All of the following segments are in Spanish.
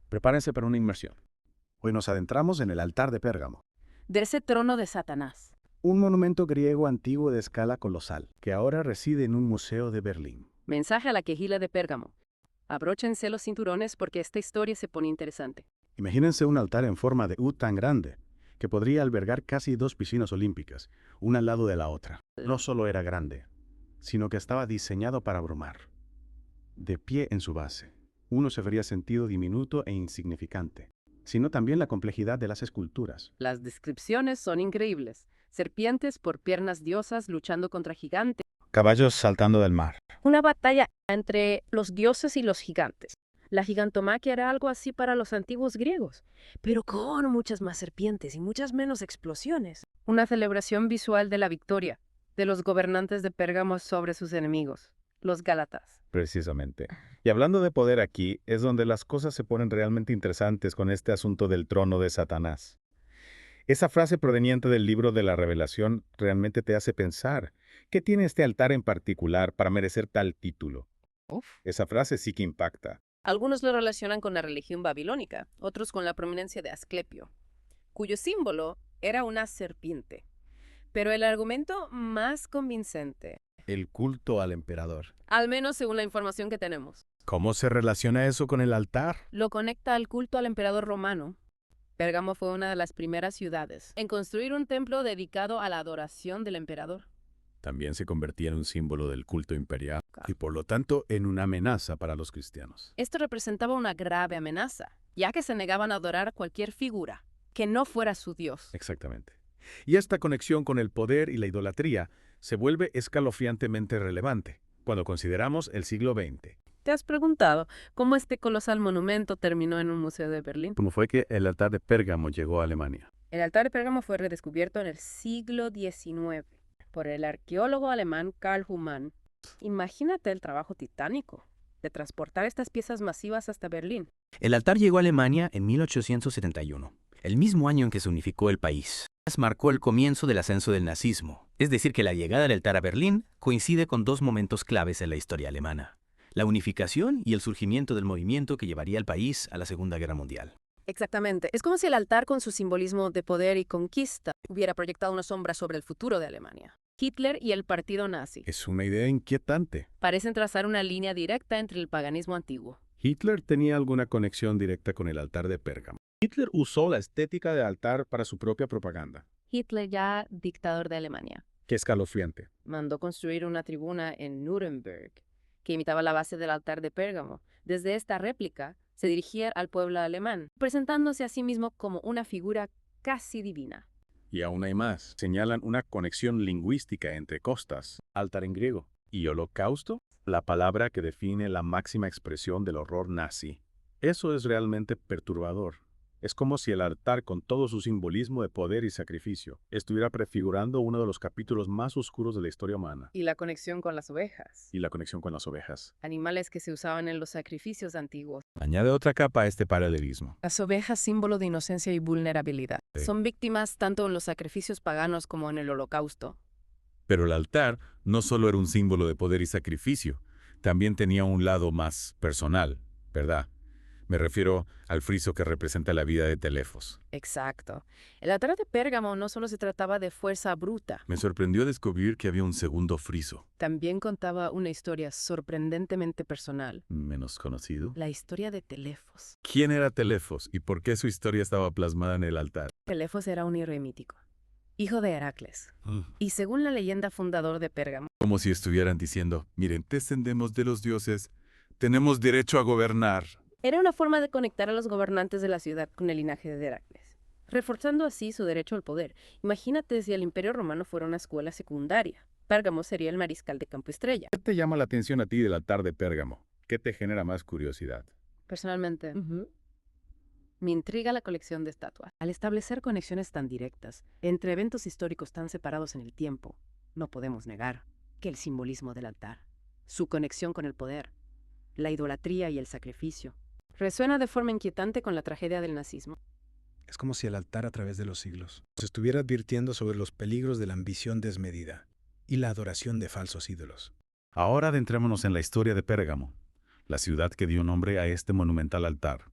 Prepárense para una inmersión. Hoy nos adentramos en el altar de Pérgamo, De ese trono de Satanás. un monumento griego antiguo de escala colosal, que ahora reside en un museo de Berlín. Mensaje a la quejila de Pérgamo. Abróchense los cinturones porque esta historia se pone interesante. Imagínense un altar en forma de U tan grande, que podría albergar casi 2 piscinas olímpicas, una al lado de la otra. No solo era grande, sino que estaba diseñado para abrumar. De pie en su base, uno se vería sentido diminuto e insignificante, sino también la complejidad de las esculturas. Las descripciones son increíbles. Serpientes por piernas diosas luchando contra gigantes. Caballos saltando del mar. Una batalla entre los dioses y los gigantes. La gigantomaquia era algo así para los antiguos griegos, pero con muchas más serpientes y muchas menos explosiones. Una celebración visual de la victoria de los gobernantes de Pérgamo sobre sus enemigos, los gálatas. Precisamente. Y hablando de poder aquí, es donde las cosas se ponen realmente interesantes con este asunto del trono de Satanás. Esa frase proveniente del libro de la Revelación realmente te hace pensar, ¿qué tiene este altar en particular para merecer tal título? Esa frase sí que impacta. Algunos lo relacionan con la religión babilónica, otros con la prominencia de Asclepio, cuyo símbolo era una serpiente. Pero el argumento más convincente, El culto al emperador. al menos según la información que tenemos, ¿Cómo se relaciona eso con el altar? lo conecta al culto al emperador romano. Pérgamo fue una de las primeras ciudades en construir un templo dedicado a la adoración del emperador. También se convertía en un símbolo del culto imperial y por lo tanto en una amenaza para los cristianos. Esto representaba una grave amenaza, ya que se negaban a adorar a cualquier figura que no fuera su dios. Exactamente. Y esta conexión con el poder y la idolatría se vuelve escalofriantemente relevante cuando consideramos el siglo XX. ¿Te has preguntado cómo este colosal monumento terminó en un museo de Berlín? ¿Cómo fue que el altar de Pérgamo llegó a Alemania? El altar de Pérgamo fue redescubierto en el siglo XIX por el arqueólogo alemán Karl Humann. Imagínate el trabajo titánico de transportar estas piezas masivas hasta Berlín. El altar llegó a Alemania en 1871, el mismo año en que se unificó el país. Marcó el comienzo del ascenso del nazismo, es decir, que la llegada del altar a Berlín coincide con dos momentos claves en la historia alemana: la unificación y el surgimiento del movimiento que llevaría al país a la Segunda Guerra Mundial. Exactamente. Es como si el altar, con su simbolismo de poder y conquista, hubiera proyectado una sombra sobre el futuro de Alemania. Hitler y el partido nazi Es una idea inquietante. parecen trazar una línea directa entre el paganismo antiguo. ¿Hitler tenía alguna conexión directa con el altar de Pérgamo? Hitler usó la estética del altar para su propia propaganda. Hitler, ya dictador de Alemania, Qué escalofriante. mandó construir una tribuna en Nuremberg que imitaba la base del altar de Pérgamo. Desde esta réplica se dirigía al pueblo alemán, presentándose a sí mismo como una figura casi divina. Y aún hay más. Señalan una conexión lingüística entre costas, altar en griego, y holocausto, la palabra que define la máxima expresión del horror nazi. Eso es realmente perturbador. Es como si el altar, con todo su simbolismo de poder y sacrificio, estuviera prefigurando uno de los capítulos más oscuros de la historia humana. Y la conexión con las ovejas, Y la conexión con las ovejas. animales que se usaban en los sacrificios antiguos. Añade otra capa a este paralelismo. Las ovejas, símbolo de inocencia y vulnerabilidad, Sí. son víctimas tanto en los sacrificios paganos como en el holocausto. Pero el altar no solo era un símbolo de poder y sacrificio, también tenía un lado más personal, ¿verdad? Me refiero al friso que representa la vida de Telefos. Exacto. El altar de Pérgamo no solo se trataba de fuerza bruta, Me sorprendió descubrir que había un segundo friso. también contaba una historia sorprendentemente personal. ¿Menos conocido? La historia de Telefos. ¿Quién era Telefos y por qué su historia estaba plasmada en el altar? Telefos era un héroe mítico, hijo de Heracles, y según la leyenda fundador de Pérgamo, Como si estuvieran diciendo, miren, descendemos de los dioses, tenemos derecho a gobernar. era una forma de conectar a los gobernantes de la ciudad con el linaje de Heracles, reforzando así su derecho al poder. Imagínate si el Imperio Romano fuera una escuela secundaria. Pérgamo sería el mariscal de campo estrella. ¿Qué te llama la atención a ti del altar de Pérgamo? ¿Qué te genera más curiosidad? Personalmente, me intriga la colección de estatuas. Al establecer conexiones tan directas entre eventos históricos tan separados en el tiempo, no podemos negar que el simbolismo del altar, su conexión con el poder, la idolatría y el sacrificio, resuena de forma inquietante con la tragedia del nazismo. Es como si el altar a través de los siglos nos estuviera advirtiendo sobre los peligros de la ambición desmedida y la adoración de falsos ídolos. Ahora adentrémonos en la historia de Pérgamo, la ciudad que dio nombre a este monumental altar.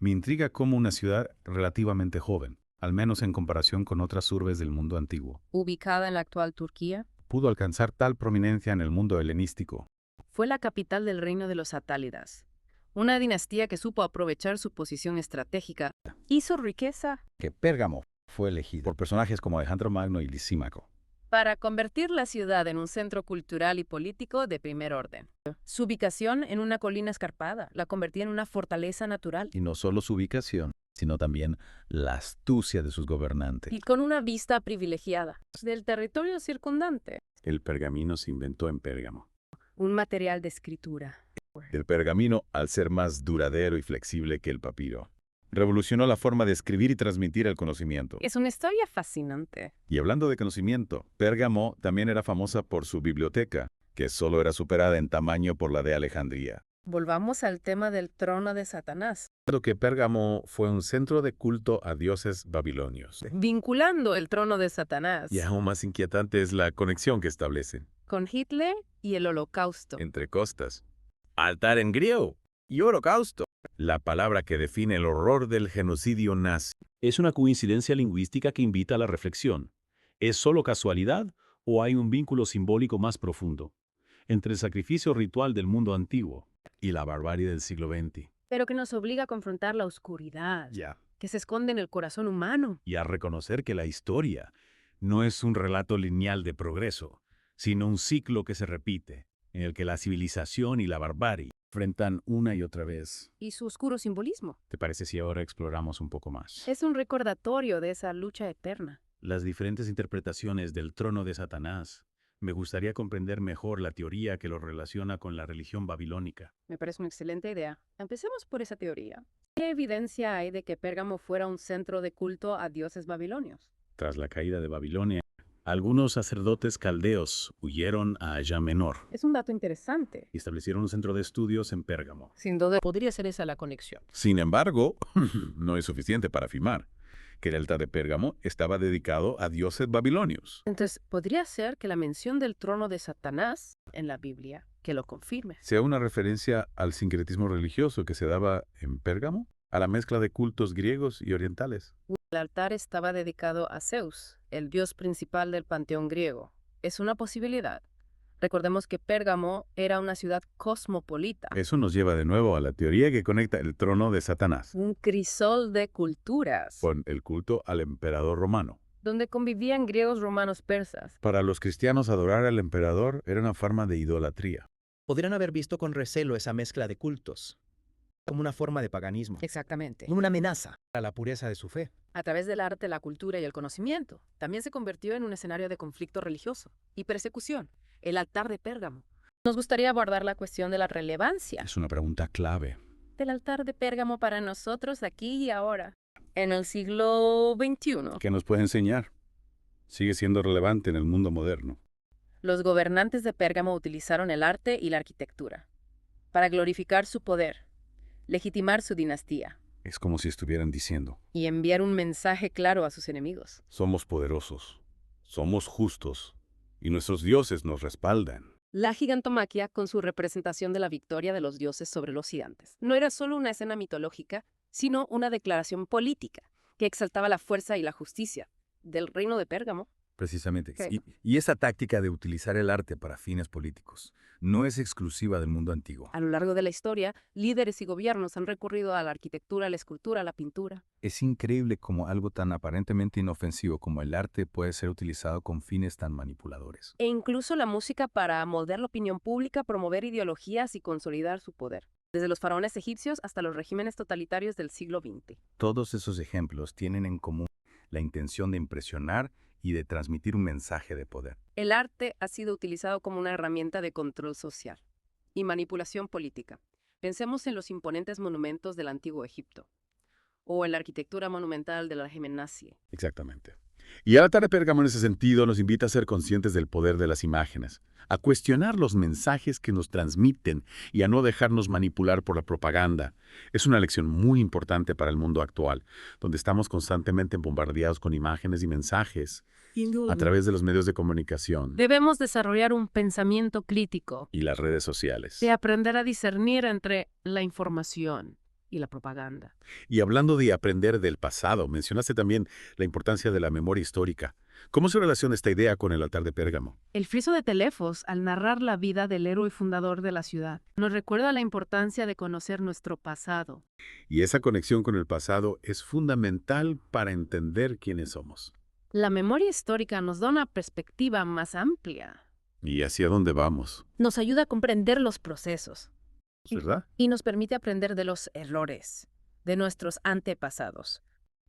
Me intriga cómo una ciudad relativamente joven, al menos en comparación con otras urbes del mundo antiguo, Ubicada en la actual Turquía, pudo alcanzar tal prominencia en el mundo helenístico. fue la capital del reino de los atálidas, una dinastía que supo aprovechar su posición estratégica y su riqueza Que Pérgamo fue elegido por personajes como Alejandro Magno y Lisímaco. para convertir la ciudad en un centro cultural y político de primer orden. Su ubicación en una colina escarpada la convertía en una fortaleza natural Y no solo su ubicación, sino también la astucia de sus gobernantes. y con una vista privilegiada del territorio circundante. El pergamino se inventó en Pérgamo. Un material de escritura. El pergamino, al ser más duradero y flexible que el papiro, revolucionó la forma de escribir y transmitir el conocimiento. Es una historia fascinante. Y hablando de conocimiento, Pérgamo también era famosa por su biblioteca, que solo era superada en tamaño por la de Alejandría. Volvamos al tema del trono de Satanás, Claro que Pérgamo fue un centro de culto a dioses babilonios. vinculando el trono de Satanás Y aún más inquietante es la conexión que establecen con Hitler y el Holocausto. entre costas. Altar en griego y holocausto. La palabra que define el horror del genocidio nazi. Es una coincidencia lingüística que invita a la reflexión. ¿Es solo casualidad o hay un vínculo simbólico más profundo entre el sacrificio ritual del mundo antiguo y la barbarie del siglo XX? Pero que nos obliga a confrontar la oscuridad que se esconde en el corazón humano. Y a reconocer que la historia no es un relato lineal de progreso, sino un ciclo que se repite, en el que la civilización y la barbarie enfrentan una y otra vez. Y su oscuro simbolismo. ¿Te parece si ahora exploramos un poco más? Es un recordatorio de esa lucha eterna. Las diferentes interpretaciones del trono de Satanás. Me gustaría comprender mejor la teoría que lo relaciona con la religión babilónica. Me parece una excelente idea. Empecemos por esa teoría. ¿Qué evidencia hay de que Pérgamo fuera un centro de culto a dioses babilonios? Tras la caída de Babilonia, algunos sacerdotes caldeos huyeron a Asia Menor Es un dato interesante. y establecieron un centro de estudios en Pérgamo. Sin duda, podría ser esa la conexión. Sin embargo, no es suficiente para afirmar que el altar de Pérgamo estaba dedicado a dioses babilonios. Entonces, podría ser que la mención del trono de Satanás en la Biblia que lo confirme. ¿Sea una referencia al sincretismo religioso que se daba en Pérgamo? ¿A la mezcla de cultos griegos y orientales? El altar estaba dedicado a Zeus, el dios principal del panteón griego. Es una posibilidad. Recordemos que Pérgamo era una ciudad cosmopolita, Eso nos lleva de nuevo a la teoría que conecta el trono de Satanás un crisol de culturas, con el culto al emperador romano. donde convivían griegos, romanos, persas. Para los cristianos, adorar al emperador era una forma de idolatría. Podrían haber visto con recelo esa mezcla de cultos, como una forma de paganismo, Exactamente. una amenaza. A la pureza de su fe. A través del arte, la cultura y el conocimiento, también se convirtió en un escenario de conflicto religioso y persecución, el altar de Pérgamo. Nos gustaría abordar la cuestión de la relevancia Es una pregunta clave. del altar de Pérgamo para nosotros aquí y ahora, en el siglo XXI. ¿Qué nos puede enseñar? Sigue siendo relevante en el mundo moderno. Los gobernantes de Pérgamo utilizaron el arte y la arquitectura para glorificar su poder, legitimar su dinastía Es como si estuvieran diciendo, y enviar un mensaje claro a sus enemigos. somos poderosos, somos justos, y nuestros dioses nos respaldan. La gigantomaquia, con su representación de la victoria de los dioses sobre los gigantes, no era solo una escena mitológica, sino una declaración política que exaltaba la fuerza y la justicia del reino de Pérgamo. Precisamente. Sí. Y esa táctica de utilizar el arte para fines políticos no es exclusiva del mundo antiguo. A lo largo de la historia, líderes y gobiernos han recurrido a la arquitectura, a la escultura, a la pintura. Es increíble cómo algo tan aparentemente inofensivo como el arte puede ser utilizado con fines tan manipuladores. E incluso la música para moldear la opinión pública, promover ideologías y consolidar su poder. Desde los faraones egipcios hasta los regímenes totalitarios del siglo XX. Todos esos ejemplos tienen en común la intención de impresionar y de transmitir un mensaje de poder. El arte ha sido utilizado como una herramienta de control social y manipulación política. Pensemos en los imponentes monumentos del antiguo Egipto o en la arquitectura monumental del régimen nazi. Exactamente. Y el altar de Pérgamo en ese sentido nos invita a ser conscientes del poder de las imágenes, a cuestionar los mensajes que nos transmiten y a no dejarnos manipular por la propaganda. Es una lección muy importante para el mundo actual, donde estamos constantemente bombardeados con imágenes y mensajes a través de los medios de comunicación Debemos desarrollar un pensamiento crítico y las redes sociales. de aprender a discernir entre la información y la propaganda. Y hablando de aprender del pasado, mencionaste también la importancia de la memoria histórica. ¿Cómo se relaciona esta idea con el altar de Pérgamo? El friso de Telefos, al narrar la vida del héroe fundador de la ciudad, nos recuerda la importancia de conocer nuestro pasado. Y esa conexión con el pasado es fundamental para entender quiénes somos. La memoria histórica nos da una perspectiva más amplia. ¿Y hacia dónde vamos? Nos ayuda a comprender los procesos ¿Verdad? y nos permite aprender de los errores de nuestros antepasados.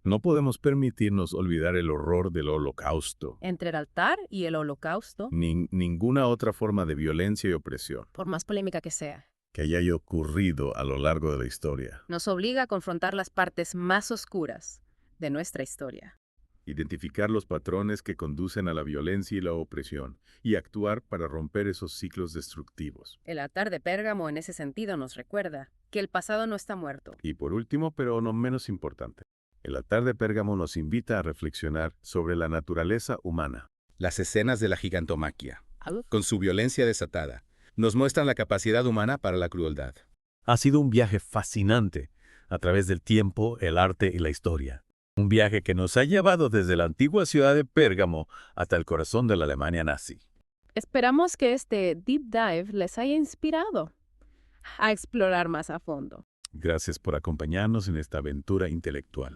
No podemos permitirnos olvidar el horror del Holocausto. Entre el altar y el holocausto, Ninguna otra forma de violencia y opresión por más polémica que sea, que haya ocurrido a lo largo de la historia. nos obliga a confrontar las partes más oscuras de nuestra historia. Identificar los patrones que conducen a la violencia y la opresión y actuar para romper esos ciclos destructivos. El altar de Pérgamo en ese sentido nos recuerda que el pasado no está muerto. Y por último, pero no menos importante, el altar de Pérgamo nos invita a reflexionar sobre la naturaleza humana. Las escenas de la gigantomaquia, con su violencia desatada, nos muestran la capacidad humana para la crueldad. Ha sido un viaje fascinante a través del tiempo, el arte y la historia. Un viaje que nos ha llevado desde la antigua ciudad de Pérgamo hasta el corazón de la Alemania nazi. Esperamos que este deep dive les haya inspirado a explorar más a fondo. Gracias por acompañarnos en esta aventura intelectual.